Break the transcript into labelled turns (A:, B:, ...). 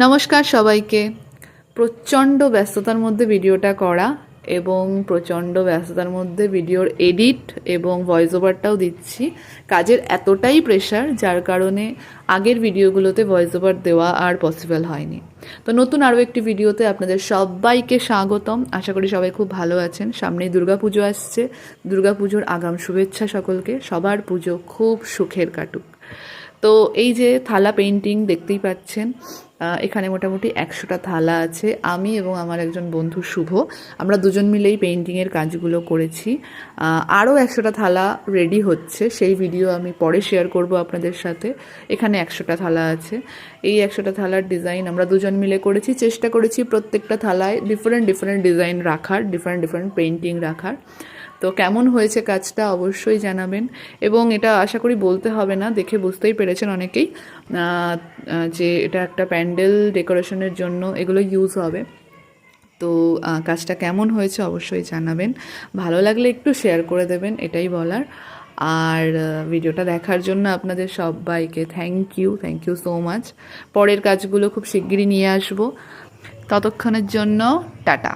A: নমস্কার সবাইকে। প্রচণ্ড ব্যস্ততার মধ্যে ভিডিওটা করা এবং প্রচণ্ড ব্যস্ততার মধ্যে ভিডিওর এডিট এবং ভয়েস ওভারটাও দিচ্ছি। কাজের এতটাই প্রেশার যার কারণে আগের ভিডিওগুলোতে ভয়েস ওভার দেওয়া আর পসিবল হয়নি। তো নতুন আরও একটি ভিডিওতে আপনাদের সবাইকে স্বাগতম। আশা করি সবাই খুব ভালো আছেন। সামনেই দুর্গাপুজো আসছে। দুর্গাপুজোর আগাম শুভেচ্ছা সকলকে। সবার পুজো খুব সুখের কাটুক। তো এই যে থালা পেইন্টিং দেখতেই পাচ্ছেন, এখানে মোটামুটি 100টা থালা আছে। আমি এবং আমার একজন বন্ধু শুভ, আমরা দুজন মিলেই পেইন্টিংয়ের কাজগুলো করেছি। আরও 100টা থালা রেডি হচ্ছে, সেই ভিডিও আমি পরে শেয়ার করব আপনাদের সাথে। এখানে 100টা থালা আছে। এই 100টা থালার ডিজাইন আমরা দুজন মিলে করেছি। চেষ্টা করেছি প্রত্যেকটা থালায় ডিফারেন্ট ডিজাইন রাখার, ডিফারেন্ট পেইন্টিং রাখার। তো কেমন হয়েছে কাজটা অবশ্যই জানাবেন। এবং এটা আশা করি বলতে হবে না, দেখে বুঝতেই পেরেছেন অনেকেই যে এটা একটা প্যান্ডেল ডেকোরেশনের জন্য এগুলো ইউজ হবে। তো কাজটা কেমন হয়েছে অবশ্যই জানাবেন। ভালো লাগলে একটু শেয়ার করে দেবেন, এটাই বলার। আর ভিডিওটা দেখার জন্য আপনাদের সবাইকে থ্যাংক ইউ সো মাচ। পরের কাজগুলো খুব শিগগিরই নিয়ে আসবো। ততক্ষণের জন্য টাটা।